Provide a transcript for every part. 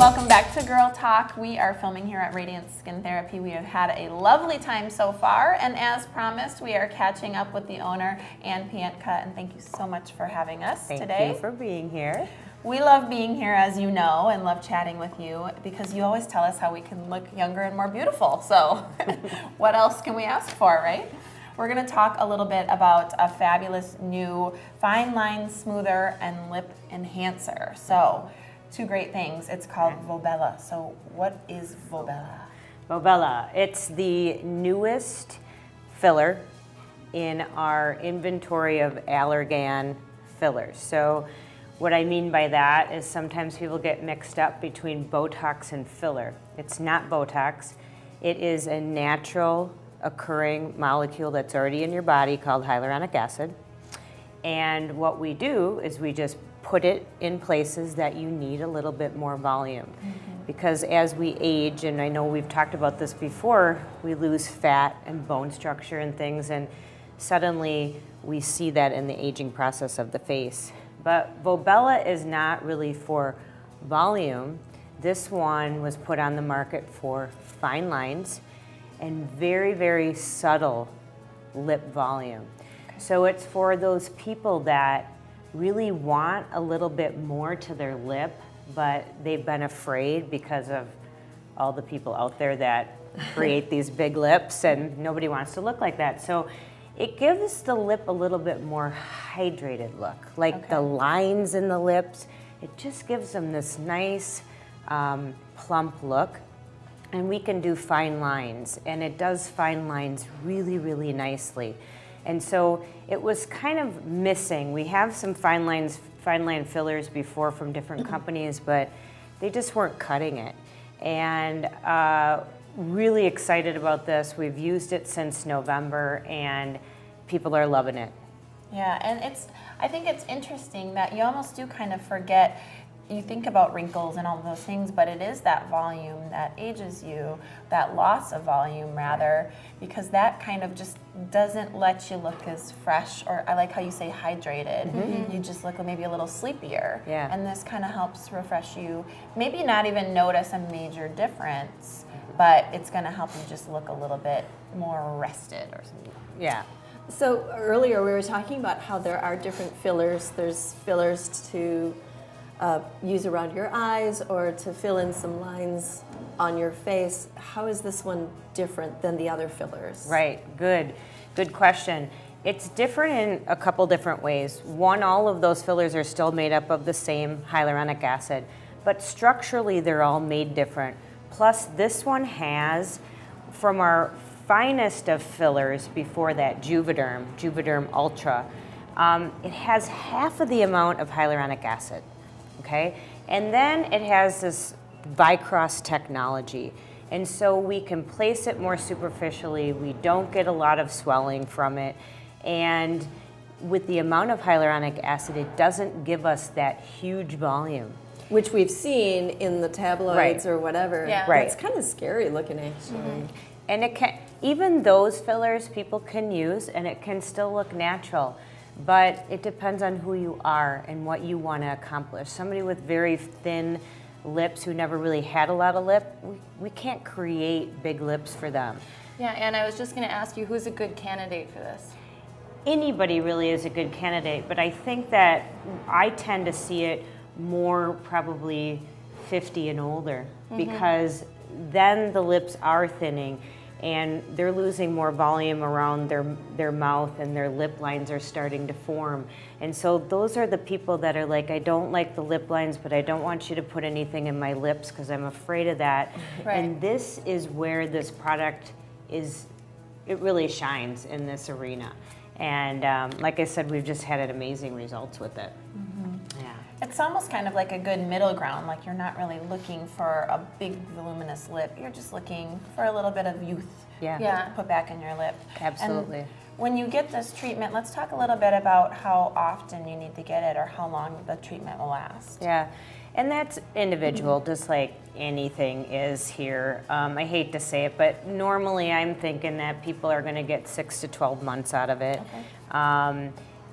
Welcome back to Girl Talk. We are filming here at Radiance Skin Therapy. We have had a lovely time so far, and as promised, we are catching up with the owner, Ann Pientka, and thank you so much for having us today. Thank you for being here. We love being here, as you know, and love chatting with you because you always tell us how we can look younger and more beautiful. So what else can we ask for, right? We're going to talk a little bit about a fabulous new fine line smoother and lip enhancer. So two great things. It's called Volbella. So what is Volbella? Volbella, it's the newest filler in our inventory of Allergan fillers. So what I mean by that is sometimes people get mixed up between Botox and filler. It's not Botox. It is a natural occurring molecule that's already in your body called hyaluronic acid. And what we do is we just put it in places that you need a little bit more volume. Because as we age, and I know we've talked about this before, we lose fat and bone structure and things, and suddenly we see that in the aging process of the face. But Volbella is not really for volume. This one was put on the market for fine lines and very, very subtle lip volume. So it's for those people that really want a little bit more to their lip, but they've been afraid because of all the people out there that create these big lips, and nobody wants to look like that. So it gives the lip a little bit more hydrated look, like the lines in the lips. It just gives them this nice plump look. And we can do fine lines, and it does fine lines really, really nicely. And so it was kind of missing. We have some fine line fillers before from different companies, but they just weren't cutting it. And really excited about this. We've used it since November, and people are loving it. Yeah, and I think it's interesting that you almost do kind of forget. You think about wrinkles and all of those things, but it is that volume that ages you, that loss of volume rather, because that kind of just doesn't let you look as fresh, or I like how you say hydrated. You just look maybe a little sleepier. Yeah. And this kind of helps refresh you, maybe not even notice a major difference, but it's going to help you just look a little bit more rested or something. Yeah. So earlier we were talking about how there are different fillers. There's fillers to use around your eyes or to fill in some lines on your face. How is this one different than the other fillers? Right, good question. It's different in a couple different ways. One, all of those fillers are still made up of the same hyaluronic acid, but structurally they're all made different. Plus this one has, from our finest of fillers before that, Juvederm Ultra, it has half of the amount of hyaluronic acid. Okay, and then it has this Vicross technology, and so we can place it more superficially. We don't get a lot of swelling from it, and with the amount of hyaluronic acid, it doesn't give us that huge volume, which we've seen in the tabloids or whatever. Yeah. Right. It's kind of scary looking actually. And it can, even those fillers people can use, and it can still look natural. But it depends on who you are and what you want to accomplish. Somebody with very thin lips who never really had a lot of lip, we can't create big lips for them. Yeah, and I was just going to ask you, who's a good candidate for this? Anybody really is a good candidate, but I think that I tend to see it more probably 50 and older, because then the lips are thinning and they're losing more volume around their mouth, and their lip lines are starting to form. And so those are the people that are like, I don't like the lip lines, but I don't want you to put anything in my lips because I'm afraid of that. Right. And this is where this product is, it really shines in this arena. And like I said, we've just had amazing results with it. Yeah. It's almost kind of like a good middle ground, like you're not really looking for a big voluminous lip, you're just looking for a little bit of youth Yeah. to put back in your lip. Absolutely. And when you get this treatment, let's talk a little bit about how often you need to get it or how long the treatment will last. Yeah, and that's individual, just like anything is here. I hate to say it, but normally I'm thinking that people are going to get 6 to 12 months out of it.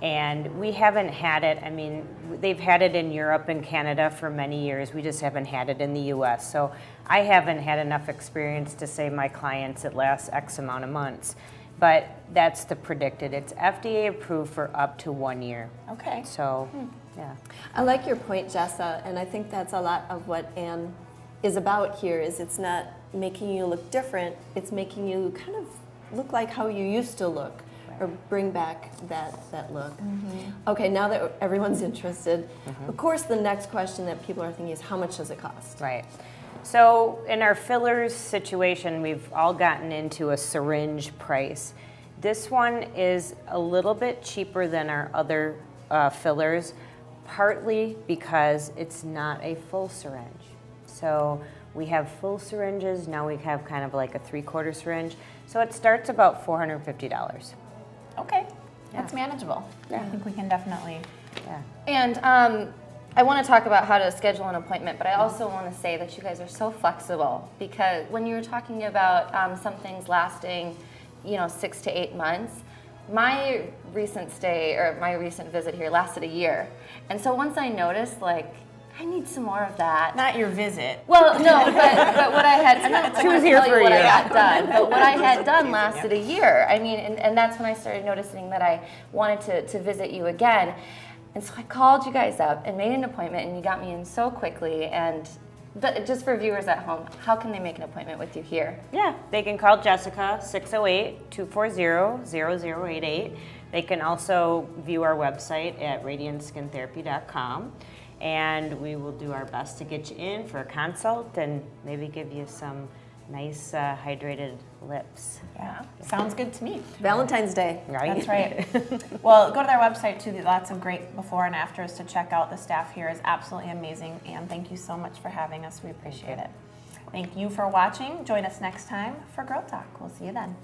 And we haven't had it, I mean, they've had it in Europe and Canada for many years. We just haven't had it in the US. So I haven't had enough experience to say my clients it lasts X amount of months. But that's the predicted. It's FDA approved for up to 1 year. Okay. So, yeah. I like your point, Jessa, and I think that's a lot of what Anne is about here. Is it's not making you look different; it's making you kind of look like how you used to look, or bring back that look. Okay, now that everyone's interested, of course, the next question that people are thinking is, how much does it cost? Right. So in our fillers situation, we've all gotten into a syringe price. This one is a little bit cheaper than our other fillers, partly because it's not a full syringe. So we have full syringes, now we have kind of like a 3/4 syringe. So it starts about $450. Okay, that's manageable. I think we can definitely. Yeah. And I want to talk about how to schedule an appointment, but I also want to say that you guys are so flexible, because when you were talking about some things lasting, 6 to 8 months, my recent stay or my recent visit here lasted a year. And so once I noticed, like, I need some more of that. Not your visit. Well, no, but what I had, She was here for a what I year. had done, but what I had done lasted a year. I mean, and that's when I started noticing that I wanted to visit you again. And so I called you guys up and made an appointment, and you got me in so quickly. And but just for viewers at home, how can they make an appointment with you here? Yeah, they can call Jessica, 608-240-0088. They can also view our website at radianceskinTherapy.com, and we will do our best to get you in for a consult and maybe give you some nice hydrated lips. Yeah, sounds good to me. Valentine's Day. Right? That's right. Well, go to their website too. Lots of great before and afters to check out. The staff here is absolutely amazing, and thank you so much for having us. We appreciate it. Thank you for watching. Join us next time for Girl Talk. We'll see you then.